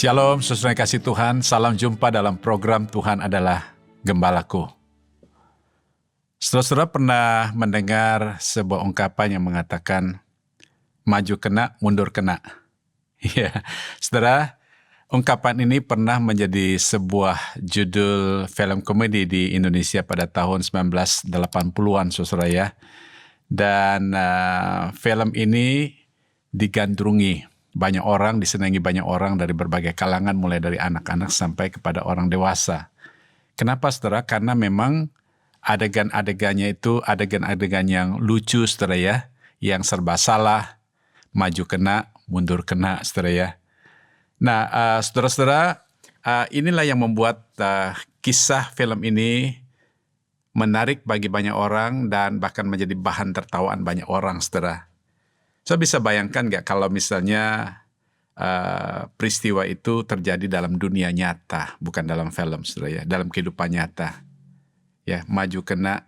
Shalom, saudara yang kasih Tuhan. Salam jumpa dalam program Tuhan adalah Gembalaku. Saudara-saudara pernah mendengar sebuah ungkapan yang mengatakan, maju kena, mundur kena. Ya, saudara, ungkapan ini pernah menjadi sebuah judul film komedi di Indonesia pada tahun 1980-an, saudara ya. Dan film ini digandrungi banyak orang, disenangi banyak orang dari berbagai kalangan, mulai dari anak-anak sampai kepada orang dewasa. Kenapa, saudara? Karena memang adegan-adegannya itu adegan-adegan yang lucu, saudara ya, yang serba salah, maju kena, mundur kena, saudara ya. Nah, saudara-saudara, inilah yang membuat kisah film ini menarik bagi banyak orang dan bahkan menjadi bahan tertawaan banyak orang, saudara. So bisa bayangkan nggak kalau misalnya peristiwa itu terjadi dalam dunia nyata, bukan dalam film, saudara ya, dalam kehidupan nyata. Ya, maju kena,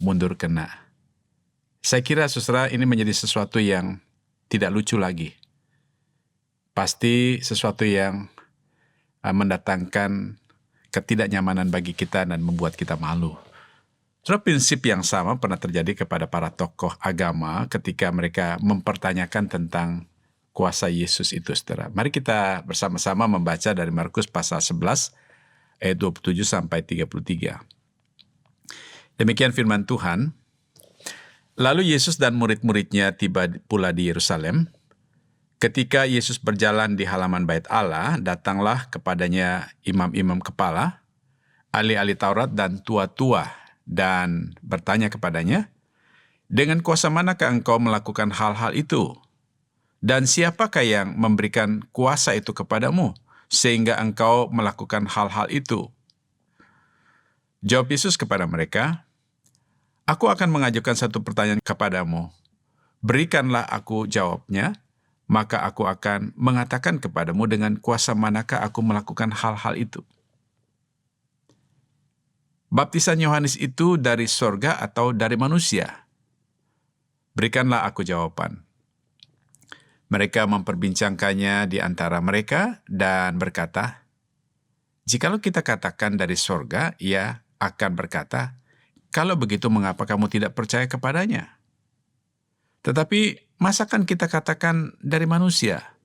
mundur kena. Saya kira, saudara, ini menjadi sesuatu yang tidak lucu lagi. Pasti sesuatu yang mendatangkan ketidaknyamanan bagi kita dan membuat kita malu. Saudara, prinsip yang sama pernah terjadi kepada para tokoh agama ketika mereka mempertanyakan tentang kuasa Yesus itu, saudara. Mari kita bersama-sama membaca dari Markus pasal 11, ayat 27 sampai 33. Demikian firman Tuhan. Lalu Yesus dan murid-muridnya tiba pula di Yerusalem. Ketika Yesus berjalan di halaman bait Allah, datanglah kepadanya imam-imam kepala, ahli-ahli Taurat dan tua-tua, dan bertanya kepadanya, dengan kuasa manakah engkau melakukan hal-hal itu? Dan siapakah yang memberikan kuasa itu kepadamu, sehingga engkau melakukan hal-hal itu? Jawab Yesus kepada mereka, aku akan mengajukan satu pertanyaan kepadamu. Berikanlah aku jawabnya, maka aku akan mengatakan kepadamu dengan kuasa manakah aku melakukan hal-hal itu. Baptisan Yohanes itu dari sorga atau dari manusia? Berikanlah aku jawaban. Mereka memperbincangkannya di antara mereka dan berkata, jikalau kita katakan dari sorga, ia akan berkata, kalau begitu mengapa kamu tidak percaya kepadanya? Tetapi masakan kita katakan dari manusia?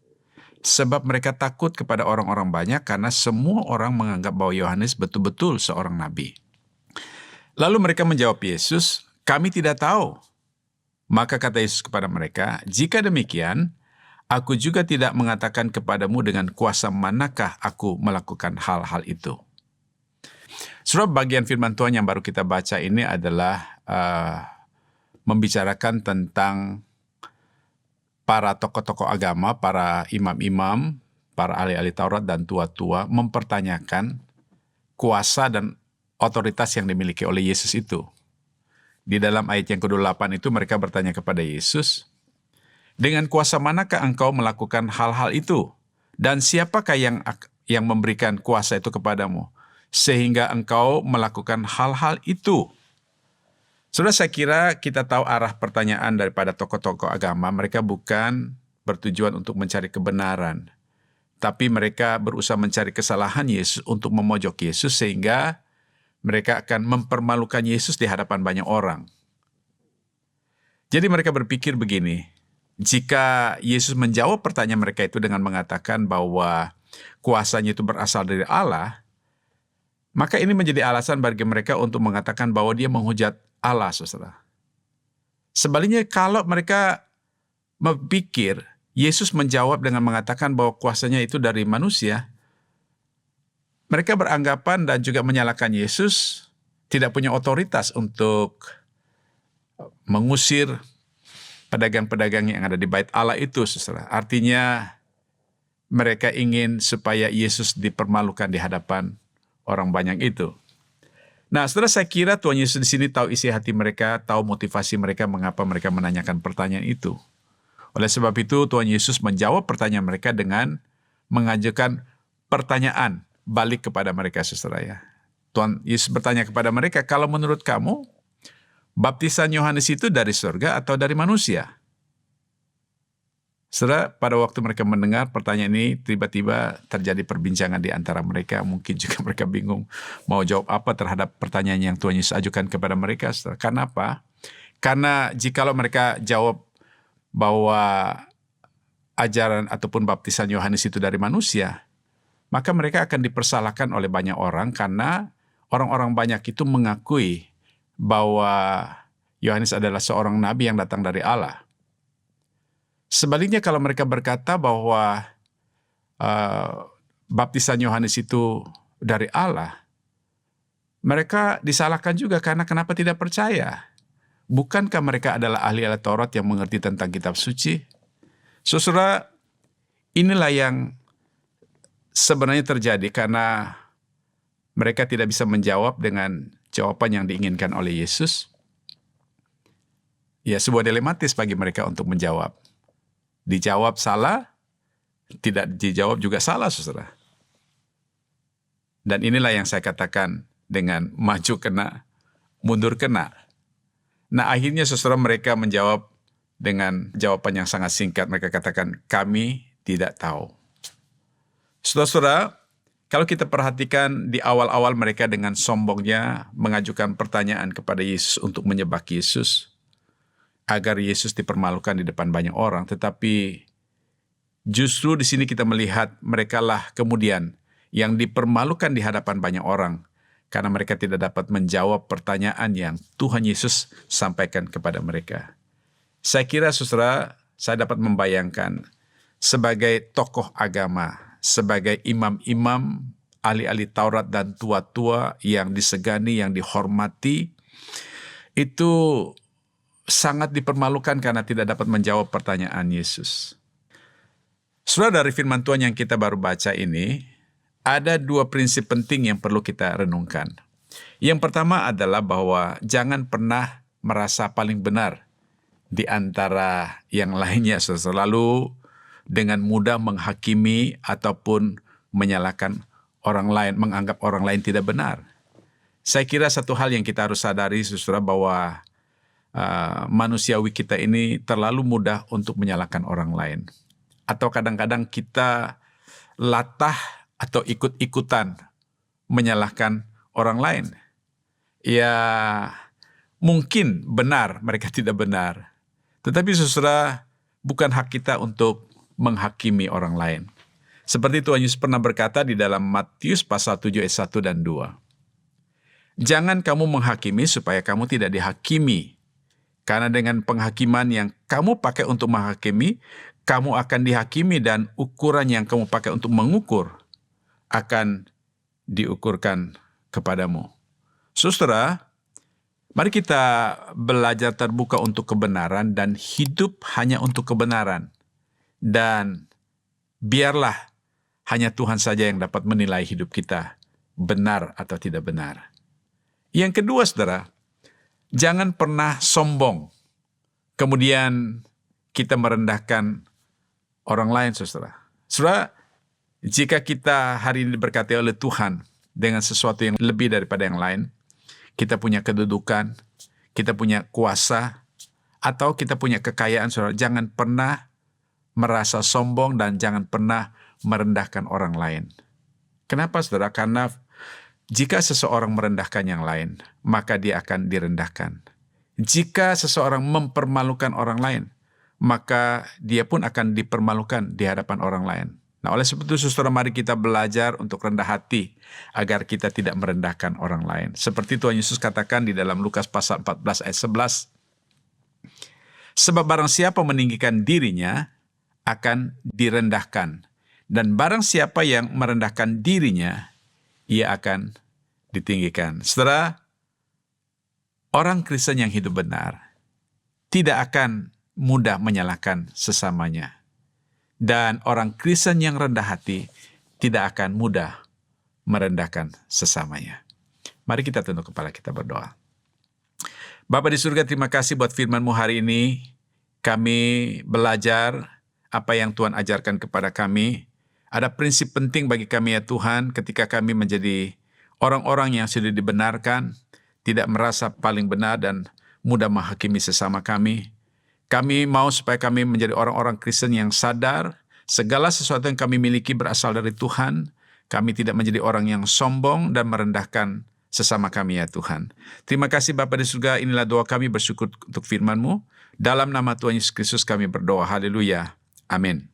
Sebab mereka takut kepada orang-orang banyak karena semua orang menganggap bahwa Yohanes betul-betul seorang nabi. Lalu mereka menjawab Yesus, kami tidak tahu. Maka kata Yesus kepada mereka, jika demikian, aku juga tidak mengatakan kepadamu dengan kuasa manakah aku melakukan hal-hal itu. Surah bagian firman Tuhan yang baru kita baca ini adalah membicarakan tentang para tokoh-tokoh agama, para imam-imam, para ahli-ahli Taurat dan tua-tua mempertanyakan kuasa dan otoritas yang dimiliki oleh Yesus itu. Di dalam ayat yang ke-28 itu mereka bertanya kepada Yesus, dengan kuasa manakah engkau melakukan hal-hal itu? Dan siapakah yang memberikan kuasa itu kepadamu? Sehingga engkau melakukan hal-hal itu. Saudara, saya kira kita tahu arah pertanyaan daripada tokoh-tokoh agama. Mereka bukan bertujuan untuk mencari kebenaran. Tapi mereka berusaha mencari kesalahan Yesus untuk memojok Yesus sehingga mereka akan mempermalukan Yesus di hadapan banyak orang. Jadi mereka berpikir begini, jika Yesus menjawab pertanyaan mereka itu dengan mengatakan bahwa kuasanya itu berasal dari Allah, maka ini menjadi alasan bagi mereka untuk mengatakan bahwa dia menghujat Allah, saudara. Sebaliknya kalau mereka berpikir Yesus menjawab dengan mengatakan bahwa kuasanya itu dari manusia, mereka beranggapan dan juga menyalahkan Yesus tidak punya otoritas untuk mengusir pedagang-pedagang yang ada di bait Allah itu, saudara. Artinya mereka ingin supaya Yesus dipermalukan di hadapan orang banyak itu. Nah, saudara, saya kira Tuhan Yesus di sini tahu isi hati mereka, tahu motivasi mereka mengapa mereka menanyakan pertanyaan itu. Oleh sebab itu, Tuhan Yesus menjawab pertanyaan mereka dengan mengajukan pertanyaan balik kepada mereka, saudara ya. Tuhan Yesus bertanya kepada mereka, kalau menurut kamu, baptisan Yohanes itu dari surga atau dari manusia? Saudara, pada waktu mereka mendengar pertanyaan ini, tiba-tiba terjadi perbincangan di antara mereka. Mungkin juga mereka bingung mau jawab apa terhadap pertanyaan yang Tuhan Yesus ajukan kepada mereka. Saudara. Karena apa? Karena jikalau mereka jawab bahwa ajaran ataupun baptisan Yohanes itu dari manusia, maka mereka akan dipersalahkan oleh banyak orang karena orang-orang banyak itu mengakui bahwa Yohanes adalah seorang nabi yang datang dari Allah. Sebaliknya kalau mereka berkata bahwa baptisan Yohanes itu dari Allah, mereka disalahkan juga karena kenapa tidak percaya? Bukankah mereka adalah ahli-ahli Taurat yang mengerti tentang kitab suci? Saudara, inilah yang sebenarnya terjadi karena mereka tidak bisa menjawab dengan jawaban yang diinginkan oleh Yesus. Ya, sebuah dilematis bagi mereka untuk menjawab. Dijawab salah, tidak dijawab juga salah, saudara. Dan inilah yang saya katakan dengan maju kena, mundur kena. Nah, akhirnya saudara mereka menjawab dengan jawaban yang sangat singkat. Mereka katakan, kami tidak tahu. Saudara-saudara, kalau kita perhatikan di awal-awal mereka dengan sombongnya mengajukan pertanyaan kepada Yesus untuk menyembah Yesus, agar Yesus dipermalukan di depan banyak orang. Tetapi justru di sini kita melihat mereka lah kemudian yang dipermalukan di hadapan banyak orang karena mereka tidak dapat menjawab pertanyaan yang Tuhan Yesus sampaikan kepada mereka. Saya kira saudara, saya dapat membayangkan sebagai tokoh agama, sebagai imam-imam, ahli-ahli Taurat dan tua-tua yang disegani, yang dihormati, itu sangat dipermalukan karena tidak dapat menjawab pertanyaan Yesus. Saudara, dari firman Tuhan yang kita baru baca ini, ada dua prinsip penting yang perlu kita renungkan. Yang pertama adalah bahwa jangan pernah merasa paling benar di antara yang lainnya, selalu dengan mudah menghakimi ataupun menyalahkan orang lain, menganggap orang lain tidak benar. Saya kira satu hal yang kita harus sadari, saudara, bahwa manusiawi kita ini terlalu mudah untuk menyalahkan orang lain. Atau kadang-kadang kita latah atau ikut-ikutan menyalahkan orang lain. Ya, mungkin benar mereka tidak benar. Tetapi saudara, bukan hak kita untuk menghakimi orang lain. Seperti Tuhan Yesus pernah berkata di dalam Matius pasal 7 ayat 1 dan 2. Jangan kamu menghakimi supaya kamu tidak dihakimi. Karena dengan penghakiman yang kamu pakai untuk menghakimi, kamu akan dihakimi dan ukuran yang kamu pakai untuk mengukur akan diukurkan kepadamu. Saudara, mari kita belajar terbuka untuk kebenaran dan hidup hanya untuk kebenaran. Dan biarlah hanya Tuhan saja yang dapat menilai hidup kita benar atau tidak benar. Yang kedua, saudara, jangan pernah sombong. Kemudian kita merendahkan orang lain, saudara. Saudara, jika kita hari ini diberkati oleh Tuhan dengan sesuatu yang lebih daripada yang lain, kita punya kedudukan, kita punya kuasa, atau kita punya kekayaan, saudara, jangan pernah merasa sombong dan jangan pernah merendahkan orang lain. Kenapa, saudara? Karena jika seseorang merendahkan yang lain, maka dia akan direndahkan. Jika seseorang mempermalukan orang lain, maka dia pun akan dipermalukan di hadapan orang lain. Nah, oleh sebab itu, saudara, mari kita belajar untuk rendah hati agar kita tidak merendahkan orang lain. Seperti Tuhan Yesus katakan di dalam Lukas pasal 14 ayat 11. Sebab barang siapa meninggikan dirinya akan direndahkan. Dan barang siapa yang merendahkan dirinya, ia akan ditinggikan. Saudara, orang Kristen yang hidup benar tidak akan mudah menyalahkan sesamanya. Dan orang Kristen yang rendah hati tidak akan mudah merendahkan sesamanya. Mari kita tunduk kepala, kita berdoa. Bapa di surga, terima kasih buat firman-Mu hari ini. Kami belajar apa yang Tuhan ajarkan kepada kami. Ada prinsip penting bagi kami ya Tuhan, ketika kami menjadi orang-orang yang sudah dibenarkan, tidak merasa paling benar dan mudah menghakimi sesama kami. Kami mau supaya kami menjadi orang-orang Kristen yang sadar, segala sesuatu yang kami miliki berasal dari Tuhan. Kami tidak menjadi orang yang sombong dan merendahkan sesama kami ya Tuhan. Terima kasih Bapa di surga, inilah doa kami, bersyukur untuk firman-Mu. Dalam nama Tuhan Yesus Kristus kami berdoa, haleluya, amin.